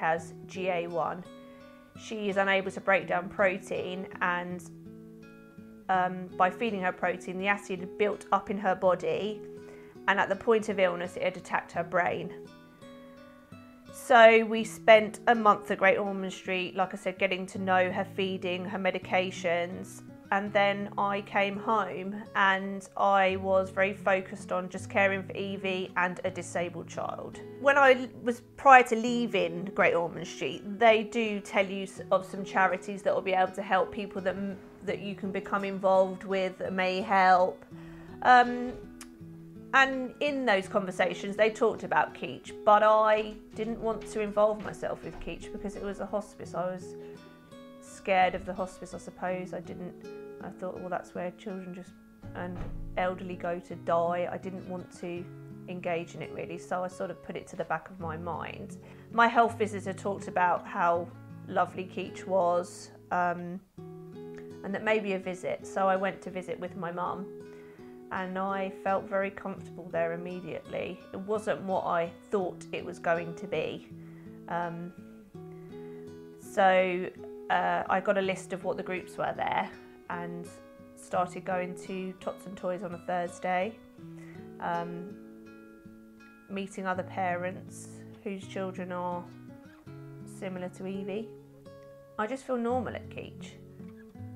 has GA1. She is unable to break down protein, and by feeding her protein, the acid had built up in her body, and at the point of illness it had attacked her brain. So we spent a month at Great Ormond Street, like I said, getting to know her, feeding her medications, and then I came home and I was very focused on just caring for Evie and a disabled child. When I was prior to leaving Great Ormond Street, they do tell you of some charities that will be able to help people that you can become involved with, that may help. And in those conversations, they talked about Keech, but I didn't want to involve myself with Keech because it was a hospice. I was scared of the hospice, I suppose. I thought, well, that's where children and elderly go to die. I didn't want to engage in it really, so I sort of put it to the back of my mind. My health visitor talked about how lovely Keech was, and that maybe a visit. So I went to visit with my mum, and I felt very comfortable there immediately. It wasn't what I thought it was going to be. So I got a list of what the groups were there and started going to Tots and Toys on a Thursday, meeting other parents whose children are similar to Evie. I just feel normal at Keech.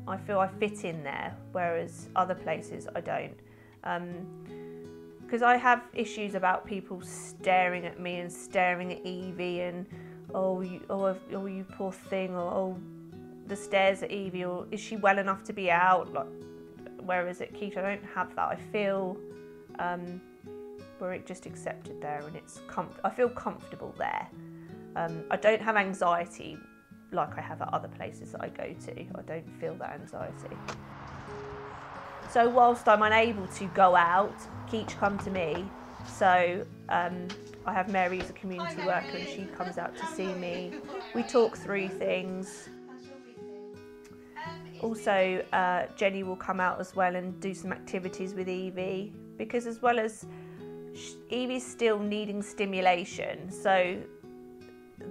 I feel I fit in there, whereas other places I don't. Because I have issues about people staring at me and staring at Evie and oh you poor thing, or oh the stairs at Evie, or is she well enough to be out? Like, whereas at Keech I don't have that. I feel we're just accepted there, and I feel comfortable there. I don't have anxiety like I have at other places that I go to. I don't feel that anxiety. So whilst I'm unable to go out, Keech come to me. So I have Mary as a community worker, and she comes out to see me. We talk through things. Also, Jenny will come out as well and do some activities with Evie, because as well as Evie's still needing stimulation, so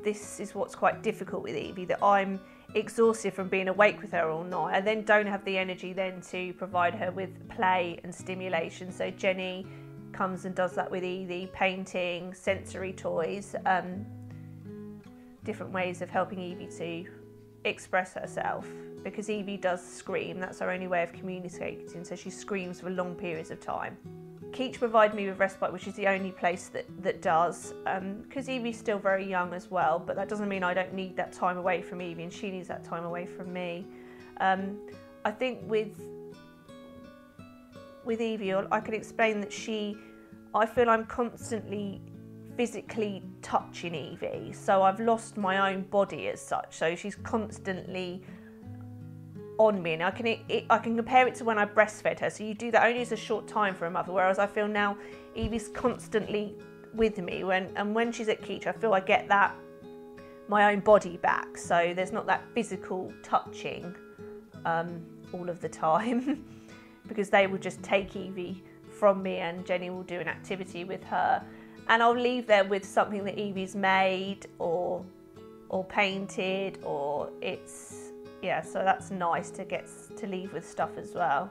this is what's quite difficult with Evie, that I'm exhausted from being awake with her all night. I then don't have the energy then to provide her with play and stimulation. So Jenny comes and does that with Evie, painting, sensory toys, different ways of helping Evie to express herself, because Evie does scream. That's her only way of communicating, so she screams for long periods of time. Keech provide me with respite, which is the only place that does, because Evie's still very young as well, but that doesn't mean I don't need that time away from Evie, and she needs that time away from me. I think with Evie, I can explain that I feel I'm constantly physically touching Evie, so I've lost my own body as such, so she's constantly on me, and I can compare it to when I breastfed her. So you do that only as a short time for a mother, whereas I feel now Evie's constantly with me, and when she's at Keech I feel I get that my own body back, so there's not that physical touching all of the time because they will just take Evie from me, and Jenny will do an activity with her, and I'll leave there with something that Evie's made or painted, or so that's nice to get to leave with stuff as well.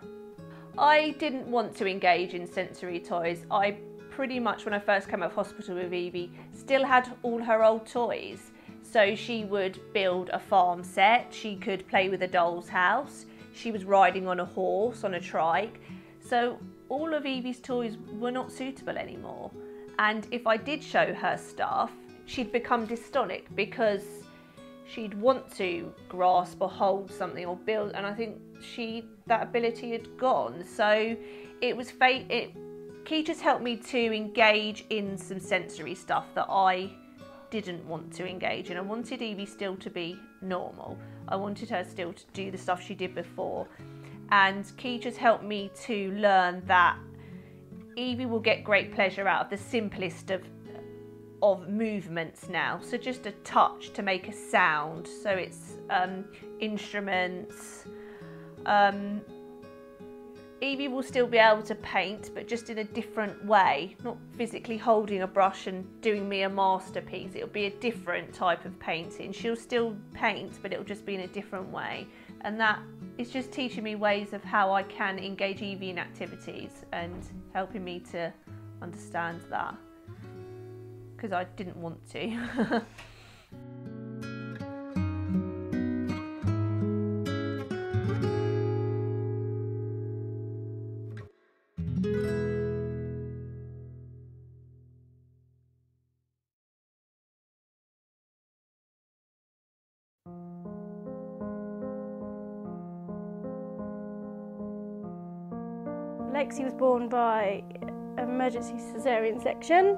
I didn't want to engage in sensory toys. I pretty much, when I first came out of hospital with Evie, still had all her old toys. So she would build a farm set, she could play with a doll's house, she was riding on a horse, on a trike. So all of Evie's toys were not suitable anymore. And if I did show her stuff, she'd become dystonic because she'd want to grasp or hold something or build, and I think that ability had gone. So it was Keech has helped me to engage in some sensory stuff that I didn't want to engage in. I wanted Evie still to be normal. I wanted her still to do the stuff she did before. And Keech has helped me to learn that Evie will get great pleasure out of the simplest of movements now. So just a touch to make a sound. So it's instruments, Evie will still be able to paint, but just in a different way, not physically holding a brush and doing me a masterpiece. It'll be a different type of painting. She'll still paint, but it'll just be in a different way. And that is just teaching me ways of how I can engage Evie in activities and helping me to understand that, because I didn't want to. Lexi was born by emergency caesarean section.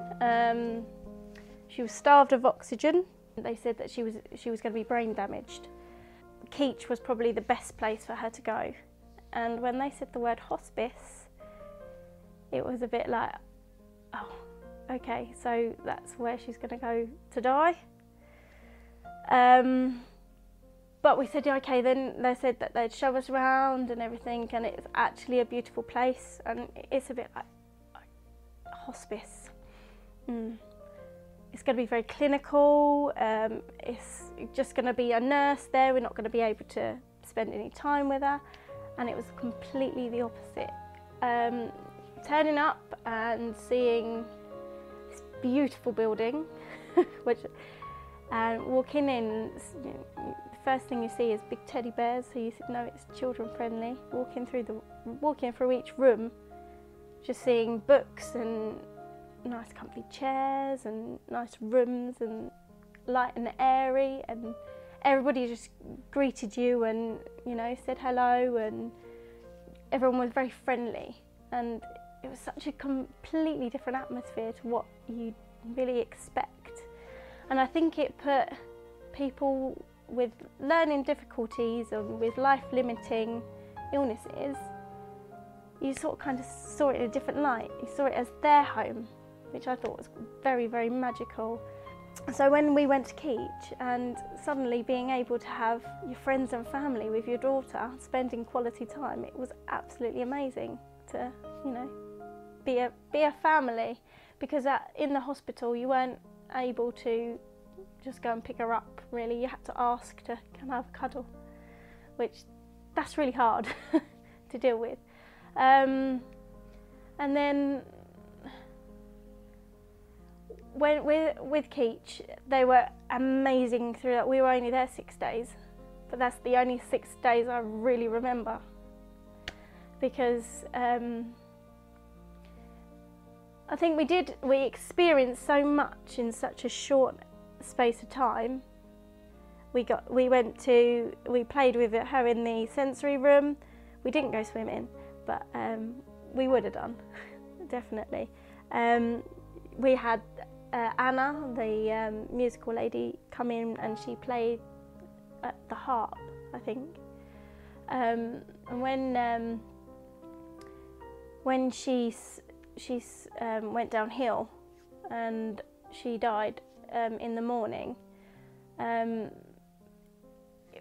She was starved of oxygen. They said that she was going to be brain damaged. Keech was probably the best place for her to go. And when they said the word hospice, it was a bit like, oh, okay, so that's where she's going to go to die. But we said, okay, then they said that they'd show us around and everything, and it's actually a beautiful place, and it's a bit like hospice. It's going to be very clinical, it's just going to be a nurse there, we're not going to be able to spend any time with her, and it was completely the opposite. Turning up and seeing this beautiful building, and walking in, the first thing you see is big teddy bears, so you know it's children friendly. Walking through each room, just seeing books and nice comfy chairs and nice rooms and light and airy, and everybody just greeted you and, you know, said hello, and everyone was very friendly, and it was such a completely different atmosphere to what you really expect. And I think it put people with learning difficulties and with life-limiting illnesses, you sort of kind of saw it in a different light. You saw it as their home, which I thought was very, very magical. So when we went to Keech, and suddenly being able to have your friends and family with your daughter, spending quality time, it was absolutely amazing to, you know, be a family, because in the hospital you weren't able to just go and pick her up, really. You had to ask to come have a cuddle, which that's really hard to deal with. And then with Keech, they were amazing throughout. We were only there 6 days, but that's the only 6 days I really remember, because I think we experienced so much in such a short space of time. We played with her in the sensory room. We didn't go swimming, but we would have done, definitely. We had Anna, the musical lady, come in, and she played at the harp, I think. And when she went downhill and she died in the morning,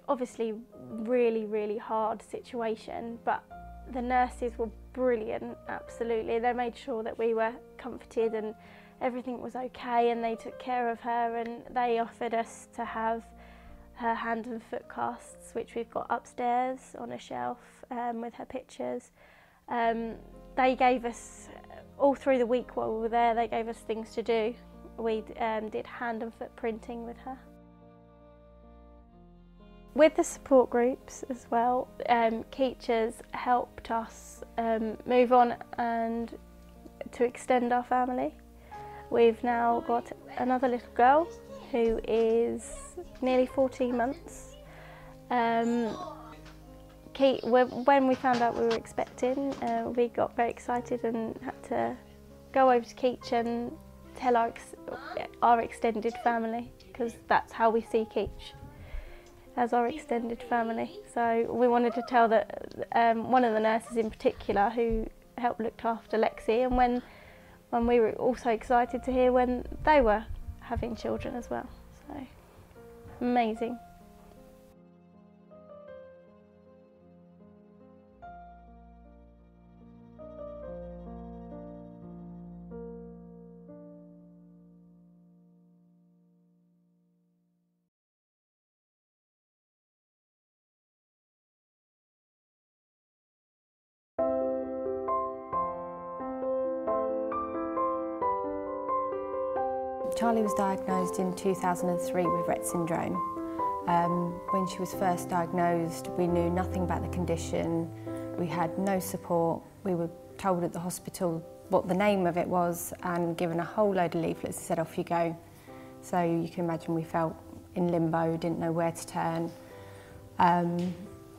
obviously really, really hard situation, but the nurses were brilliant, absolutely. They made sure that we were comforted and everything was okay, and they took care of her, and they offered us to have her hand and foot casts, which we've got upstairs on a shelf with her pictures. They gave us, all through the week while we were there, they gave us things to do. We did hand and foot printing with her. With the support groups as well, Keech has helped us move on and to extend our family. We've now got another little girl who is nearly 14 months. When we found out we were expecting, we got very excited and had to go over to Keech and tell our extended family, because that's how we see Keech, as our extended family. So we wanted to tell that one of the nurses in particular who helped look after Lexi, and when we were also excited to hear when they were having children as well. So amazing. Charlie was diagnosed in 2003 with Rett syndrome. When she was first diagnosed, we knew nothing about the condition. We had no support. We were told at the hospital what the name of it was and given a whole load of leaflets and said, off you go. So you can imagine we felt in limbo, didn't know where to turn.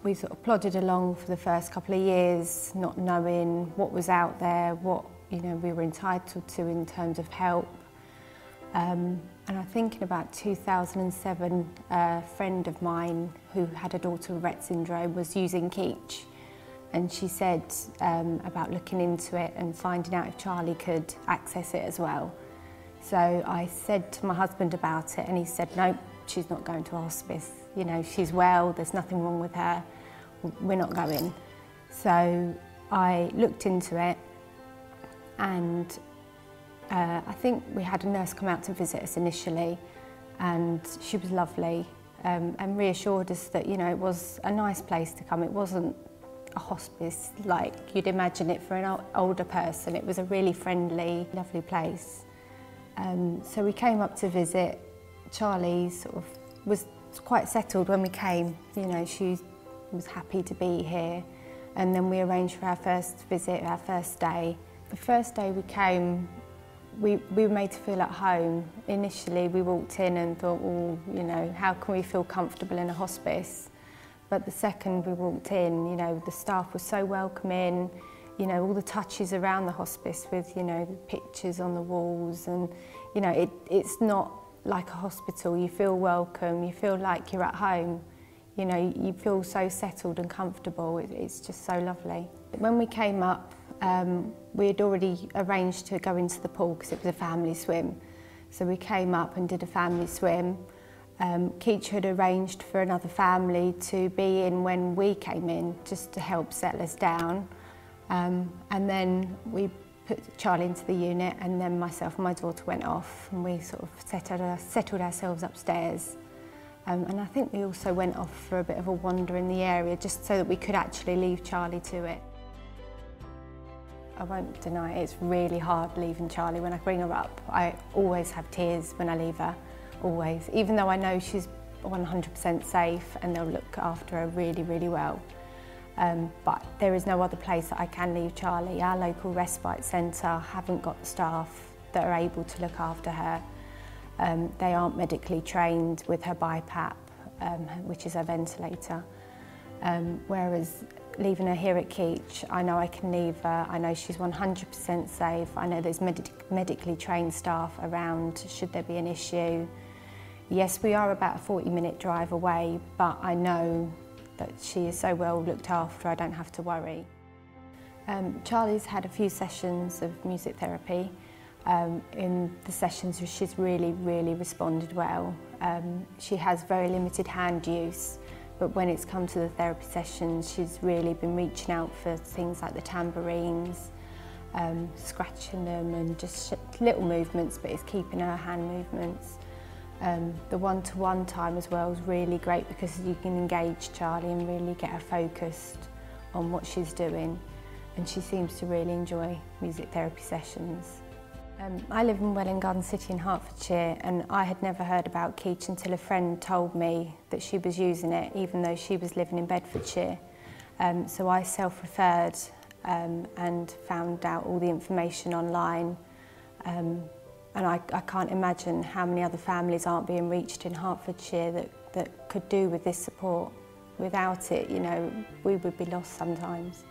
We sort of plodded along for the first couple of years, not knowing what was out there, what we were entitled to in terms of help. And I think in about 2007, a friend of mine who had a daughter with Rett syndrome was using Keech, and she said about looking into it and finding out if Charlie could access it as well. So I said to my husband about it, and he said, no, she's not going to a hospice. She's well, there's nothing wrong with her, we're not going. So I looked into it, and I think we had a nurse come out to visit us initially, and she was lovely and reassured us that it was a nice place to come. It wasn't a hospice like you'd imagine it for an older person. It was a really friendly, lovely place. So we came up to visit. Charlie sort of was quite settled when we came. She was happy to be here, and then we arranged for our first visit, our first day. The first day we came, we were made to feel at home. Initially we walked in and thought, well, how can we feel comfortable in a hospice? But the second we walked in, the staff was so welcoming, all the touches around the hospice with, the pictures on the walls, and, it's not like a hospital. You feel welcome, you feel like you're at home, you feel so settled and comfortable. It's just so lovely. When we came up, we had already arranged to go into the pool because it was a family swim. So we came up and did a family swim. Keech had arranged for another family to be in when we came in, just to help settle us down. And then we put Charlie into the unit, and then myself and my daughter went off, and we sort of settled ourselves upstairs. And I think we also went off for a bit of a wander in the area, just so that we could actually leave Charlie to it. I won't deny it, it's really hard leaving Charlie. When I bring her up, I always have tears when I leave her, always. Even though I know she's 100% safe and they'll look after her really, really well. But there is no other place that I can leave Charlie. Our local respite centre haven't got the staff that are able to look after her. They aren't medically trained with her BiPAP, which is her ventilator. Whereas leaving her here at Keech, I know I can leave her, I know she's 100% safe, I know there's medically trained staff around should there be an issue. Yes, we are about a 40-minute drive away, but I know that she is so well looked after, I don't have to worry. Charlie's had a few sessions of music therapy. In the sessions she's really, really responded well. She has very limited hand use, but when it's come to the therapy sessions, she's really been reaching out for things like the tambourines, scratching them, and just little movements, but it's keeping her hand movements. The one-to-one time as well is really great because you can engage Charlie and really get her focused on what she's doing, and she seems to really enjoy music therapy sessions. I live in Welwyn Garden City in Hertfordshire, and I had never heard about Keech until a friend told me that she was using it, even though she was living in Bedfordshire. So I self-referred and found out all the information online. And I can't imagine how many other families aren't being reached in Hertfordshire that could do with this support. Without it, we would be lost sometimes.